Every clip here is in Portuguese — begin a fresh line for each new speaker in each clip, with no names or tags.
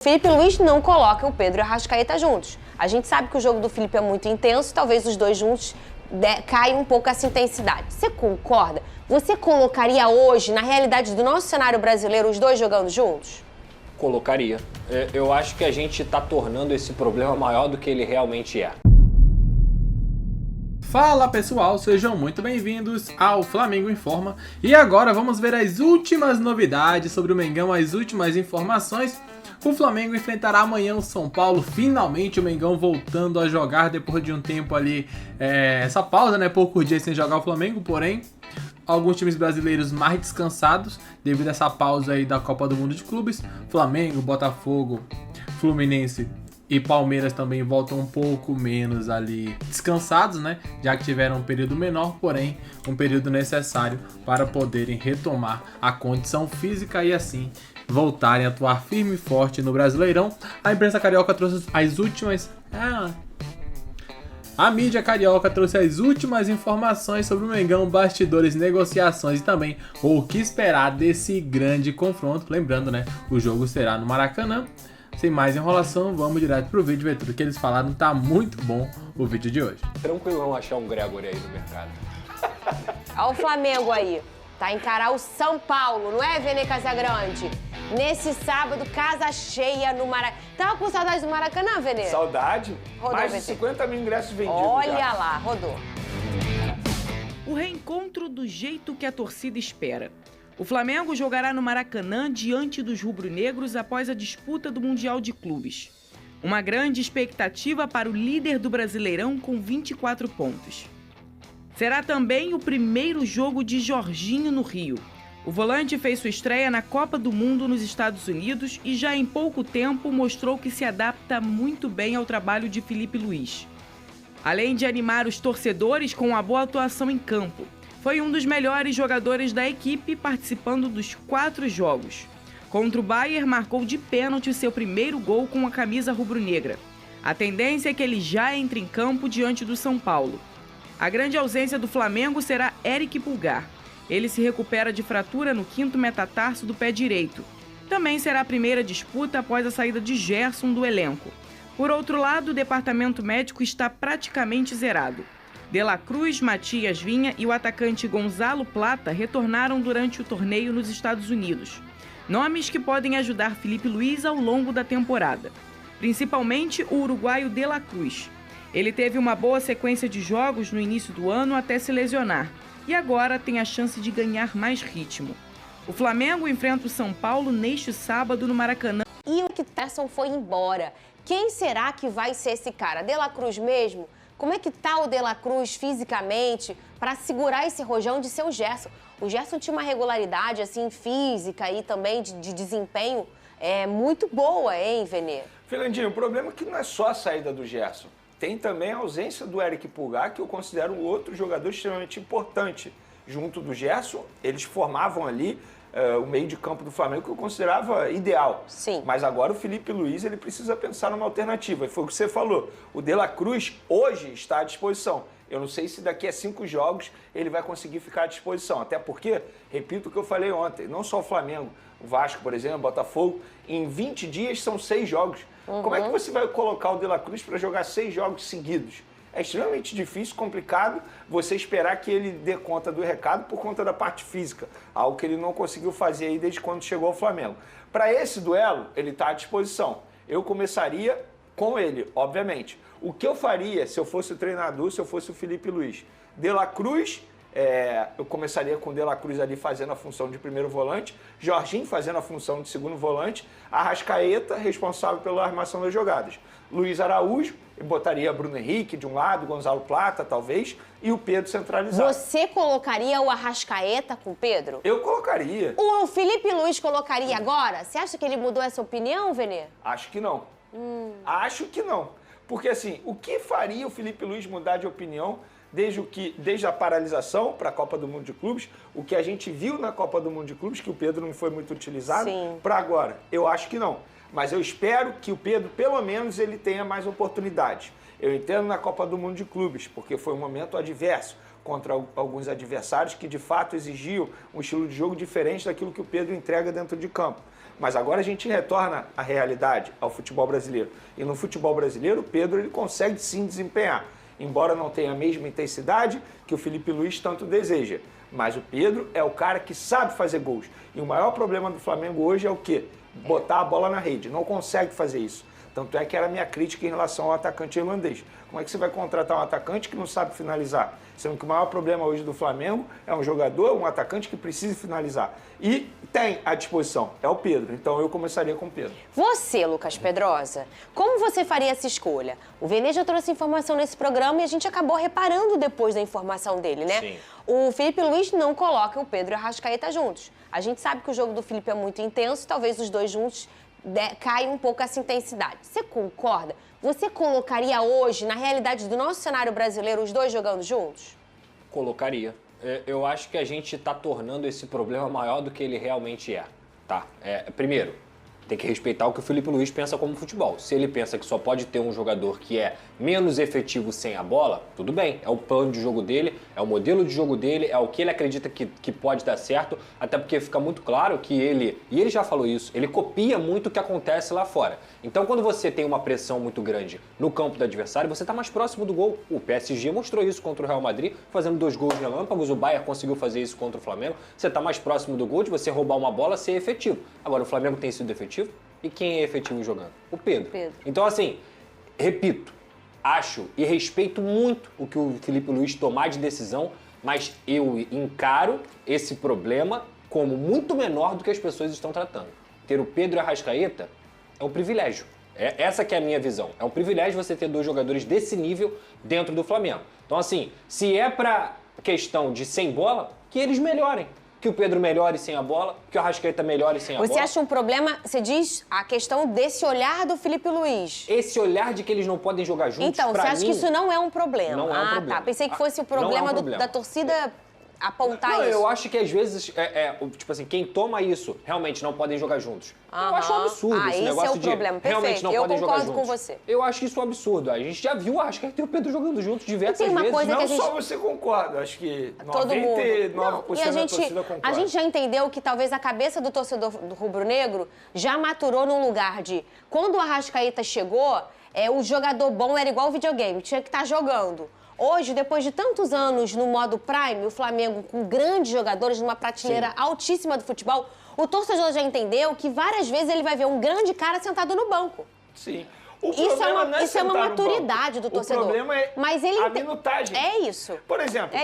Felipe Luiz não coloca o Pedro e o Arrascaeta juntos. A gente sabe que o jogo do Felipe é muito intenso, talvez os dois juntos caiam um pouco essa intensidade. Você concorda? Você colocaria hoje, na realidade do nosso cenário brasileiro, os dois jogando juntos?
Colocaria. Eu acho que a gente está tornando esse problema maior do que ele realmente é.
Fala pessoal, sejam muito bem-vindos ao Flamengo Informa. E agora vamos ver as últimas novidades sobre o Mengão, as últimas informações. O Flamengo enfrentará amanhã o São Paulo, finalmente o Mengão voltando a jogar depois de um tempo ali, essa pausa, né, poucos dias sem jogar o Flamengo, porém, alguns times brasileiros mais descansados devido a essa pausa aí da Copa do Mundo de Clubes. Flamengo, Botafogo, Fluminense e Palmeiras também voltam um pouco menos ali descansados, né? Já que tiveram um período menor, porém um período necessário para poderem retomar a condição física e assim voltarem a atuar firme e forte no Brasileirão. A imprensa carioca trouxe as últimas... A mídia carioca trouxe as últimas informações sobre o Mengão, bastidores, negociações e também o que esperar desse grande confronto. Lembrando, né? O jogo será no Maracanã. Sem mais enrolação, vamos direto pro vídeo ver tudo que eles falaram. Tá muito bom o vídeo de hoje.
Tranquilão achar um Gregory aí no mercado.
Olha o Flamengo aí. Tá encarar o São Paulo, não é, Vene Casagrande? Nesse sábado, casa cheia no Maracanã. Tava com saudade do Maracanã, Vene?
Saudade?
Rodou,
Mais de
VT.
50 mil ingressos vendidos.
Olha
já.
lá, rodou.
O reencontro do jeito que a torcida espera. O Flamengo jogará no Maracanã diante dos rubro-negros após a disputa do Mundial de Clubes. Uma grande expectativa para o líder do Brasileirão com 24 pontos. Será também o primeiro jogo de Jorginho no Rio. O volante fez sua estreia na Copa do Mundo nos Estados Unidos e já em pouco tempo mostrou que se adapta muito bem ao trabalho de Felipe Luiz. Além de animar os torcedores com uma boa atuação em campo, foi um dos melhores jogadores da equipe participando dos 4 jogos. Contra o Bayern, marcou de pênalti seu primeiro gol com a camisa rubro-negra. A tendência é que ele já entre em campo diante do São Paulo. A grande ausência do Flamengo será Eric Pulgar. Ele se recupera de fratura no 5º metatarso do pé direito. Também será a primeira disputa após a saída de Gerson do elenco. Por outro lado, o departamento médico está praticamente zerado. De La Cruz, Matias Vinha e o atacante Gonzalo Plata retornaram durante o torneio nos Estados Unidos. Nomes que podem ajudar Felipe Luiz ao longo da temporada. Principalmente o uruguaio De La Cruz. Ele teve uma boa sequência de jogos no início do ano até se lesionar. E agora tem a chance de ganhar mais ritmo. O Flamengo enfrenta o São Paulo neste sábado no Maracanã.
E o que Gerson foi embora? Quem será que vai ser esse cara? De La Cruz mesmo? Como é que tá o De La Cruz fisicamente para segurar esse rojão de seu Gerson? O Gerson tinha uma regularidade assim física e também de desempenho muito boa, hein, Vene?
Filandinho, o problema é que não é só a saída do Gerson. Tem também a ausência do Eric Pulgar, que eu considero um outro jogador extremamente importante. Junto do Gerson, eles formavam ali o meio de campo do Flamengo, que eu considerava ideal.
Sim.
Mas agora o Felipe Luiz ele precisa pensar numa alternativa. E foi o que você falou. O De La Cruz hoje está à disposição. Eu não sei se daqui a 5 jogos ele vai conseguir ficar à disposição. Até porque, repito o que eu falei ontem, não só o Flamengo, o Vasco, por exemplo, o Botafogo, em 20 dias são 6 jogos. Como é que você vai colocar o De La Cruz para jogar 6 jogos seguidos? É extremamente difícil, complicado você esperar que ele dê conta do recado por conta da parte física, algo que ele não conseguiu fazer aí desde quando chegou ao Flamengo. Para esse duelo, ele está à disposição. Eu começaria com ele, obviamente. O que eu faria se eu fosse o treinador, se eu fosse o Felipe Luiz? De La Cruz, eu começaria com o De La Cruz ali fazendo a função de primeiro volante, Jorginho fazendo a função de segundo volante, Arrascaeta responsável pela armação das jogadas, Luiz Araújo, eu botaria Bruno Henrique de um lado, Gonzalo Plata talvez, e o Pedro centralizado.
Você colocaria o Arrascaeta com o Pedro?
Eu colocaria.
O Felipe Luiz colocaria agora? Você acha que ele mudou essa opinião, Vene?
Acho que não. Acho que não. Porque assim, o que faria o Felipe Luiz mudar de opinião desde a paralisação para a Copa do Mundo de Clubes, o que a gente viu na Copa do Mundo de Clubes, que o Pedro não foi muito utilizado, para agora? Eu acho que não. Mas eu espero que o Pedro, pelo menos, ele tenha mais oportunidades. Eu entendo na Copa do Mundo de Clubes, porque foi um momento adverso contra alguns adversários que, de fato, exigiam um estilo de jogo diferente daquilo que o Pedro entrega dentro de campo. Mas agora a gente retorna à realidade, ao futebol brasileiro. E no futebol brasileiro, o Pedro ele consegue sim desempenhar, embora não tenha a mesma intensidade que o Felipe Luiz tanto deseja. Mas o Pedro é o cara que sabe fazer gols. E o maior problema do Flamengo hoje é o quê? Botar a bola na rede. Não consegue fazer isso. Tanto é que era a minha crítica em relação ao atacante irlandês. Como é que você vai contratar um atacante que não sabe finalizar? Sendo que o maior problema hoje do Flamengo é um jogador, um atacante que precisa finalizar. E tem à disposição, é o Pedro. Então eu começaria com o Pedro.
Você, Lucas Pedrosa, como você faria essa escolha? O Vene já trouxe informação nesse programa e a gente acabou reparando depois da informação dele, né?
Sim.
O Felipe Luiz não coloca o Pedro e o Arrascaeta juntos. A gente sabe que o jogo do Felipe é muito intenso, talvez os dois juntos caia um pouco essa intensidade. Você concorda? Você colocaria hoje, na realidade do nosso cenário brasileiro, os dois jogando juntos?
Colocaria. Eu acho que a gente está tornando esse problema maior do que ele realmente é. Tá? Primeiro, tem que respeitar o que o Felipe Luiz pensa como futebol. Se ele pensa que só pode ter um jogador que é menos efetivo sem a bola, tudo bem. É o plano de jogo dele, é o modelo de jogo dele, é o que ele acredita que pode dar certo, até porque fica muito claro que ele, e ele já falou isso, ele copia muito o que acontece lá fora. Então quando você tem uma pressão muito grande no campo do adversário, você está mais próximo do gol. O PSG mostrou isso contra o Real Madrid, fazendo 2 gols relâmpagos, o Bayern conseguiu fazer isso contra o Flamengo. Você está mais próximo do gol de você roubar uma bola, ser efetivo. Agora, o Flamengo tem sido efetivo? E quem é efetivo jogando? O Pedro. Então, assim, repito, acho e respeito muito o que o Felipe Luiz tomar de decisão, mas eu encaro esse problema como muito menor do que as pessoas estão tratando. Ter o Pedro e a Arrascaeta é um privilégio. Essa que é a minha visão. É um privilégio você ter 2 jogadores desse nível dentro do Flamengo. Então, assim, se é pra questão de sem bola, que eles melhorem. Que o Pedro melhore sem a bola, que o Arrascaeta melhore sem a bola.
Você acha um problema, você diz, a questão desse olhar do Felipe Luiz?
Esse olhar de que eles não podem jogar juntos,
então, você acha que isso não é um problema?
Não é um problema.
Tá. Pensei que fosse o problema, da torcida apontar
não,
isso.
Eu acho que às vezes, tipo assim, quem toma isso realmente não podem jogar juntos. Eu acho um absurdo esse negócio de realmente não podem jogar juntos.
Eu concordo com você.
Eu acho isso um absurdo. A gente já viu o Arrascaeta e o Pedro jogando juntos diversas
tem uma
vezes.
coisa que
Não só você concorda, acho que
todo
99%
mundo.
da torcida concorda.
A gente já entendeu que talvez a cabeça do torcedor do rubro-negro já maturou num lugar de... Quando o Arrascaeta chegou, o jogador bom era igual o videogame, tinha que estar jogando. Hoje, depois de tantos anos no modo Prime, o Flamengo com grandes jogadores numa prateleira altíssima do futebol, o torcedor já entendeu que várias vezes ele vai ver um grande cara sentado no banco.
Sim.
Isso é uma maturidade do torcedor.
O problema é a minutagem.
É isso.
Por exemplo,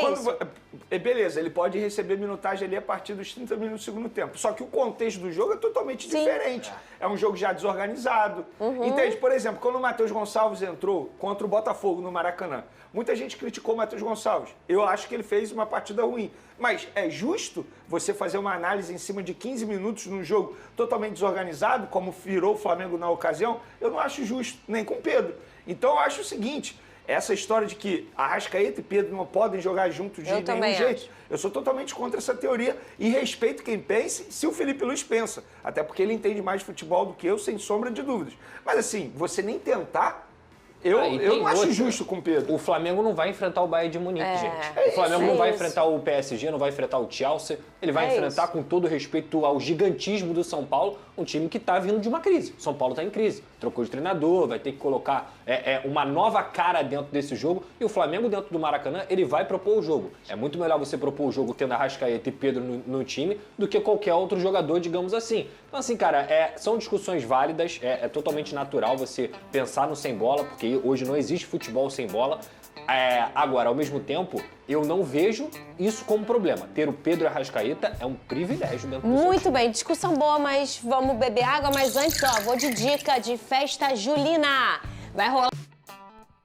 beleza, ele pode receber minutagem ali a partir dos 30 minutos do segundo tempo. Só que o contexto do jogo é totalmente diferente. É um jogo já desorganizado. Entende? Por exemplo, quando o Matheus Gonçalves entrou contra o Botafogo no Maracanã, muita gente criticou o Matheus Gonçalves. Eu acho que ele fez uma partida ruim. Mas é justo você fazer uma análise em cima de 15 minutos num jogo totalmente desorganizado, como virou o Flamengo na ocasião? Eu não acho justo, nem com o Pedro. Então eu acho o seguinte, essa história de que Arrascaeta e Pedro não podem jogar juntos de nenhum jeito, eu sou totalmente contra essa teoria e respeito quem pense se o Felipe Luiz pensa. Até porque ele entende mais de futebol do que eu, sem sombra de dúvidas. Mas assim, você nem tentar... Eu não acho justo com o Pedro.
O Flamengo não vai enfrentar o Bayern de Munique, gente. O Flamengo não vai enfrentar o PSG, não vai enfrentar o Chelsea. Ele vai enfrentar, com todo respeito ao gigantismo do São Paulo, um time que está vindo de uma crise. O São Paulo está em crise. Trocou de treinador, vai ter que colocar uma nova cara dentro desse jogo. E o Flamengo, dentro do Maracanã, ele vai propor o jogo. É muito melhor você propor o jogo tendo Arrascaeta e Pedro no time do que qualquer outro jogador, digamos assim. Então, assim, cara, são discussões válidas. É totalmente natural você pensar no sem bola, porque hoje não existe futebol sem bola. Agora, ao mesmo tempo, eu não vejo isso como problema. Ter o Pedro e a Arrascaeta é um privilégio dentro do seu
Muito
time.
bem, discussão boa, mas vamos beber água. Mas antes, vou de dica de festa julina. Vai rolar.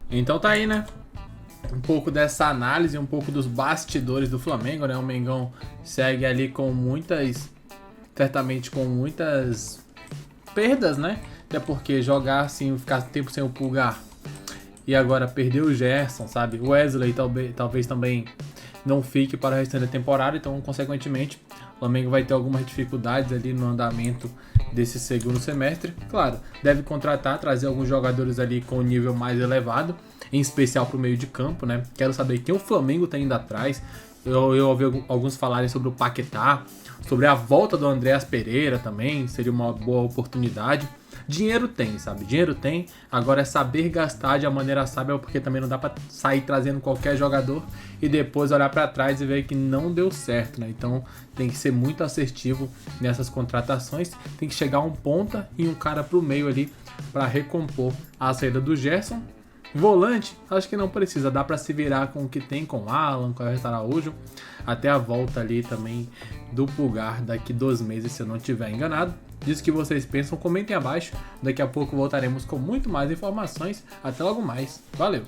Então tá aí, né? Um pouco dessa análise, um pouco dos bastidores do Flamengo, né? O Mengão segue ali com certamente com muitas perdas, né? Até porque jogar assim, ficar tempo sem o Pulgar e agora perder o Gerson, sabe? O Wesley talvez também não fique para o restante da temporada, então, consequentemente, o Flamengo vai ter algumas dificuldades ali no andamento desse segundo semestre. Claro, deve trazer alguns jogadores ali com nível mais elevado, em especial para o meio de campo, né? Quero saber quem o Flamengo está indo atrás, Eu ouvi alguns falarem sobre o Paquetá, sobre a volta do Andréas Pereira também, seria uma boa oportunidade. Dinheiro tem, sabe? Dinheiro tem, agora é saber gastar de uma maneira sábia, porque também não dá pra sair trazendo qualquer jogador e depois olhar pra trás e ver que não deu certo, né? Então tem que ser muito assertivo nessas contratações, tem que chegar um ponta e um cara pro meio ali pra recompor a saída do Gerson. Volante, acho que não precisa, dá pra se virar com o que tem, com o Alan, com o Everton Araújo, até a volta ali também do Pulgar daqui 2 meses, se eu não estiver enganado. Diz o que vocês pensam, comentem abaixo, daqui a pouco voltaremos com muito mais informações, até logo mais, valeu!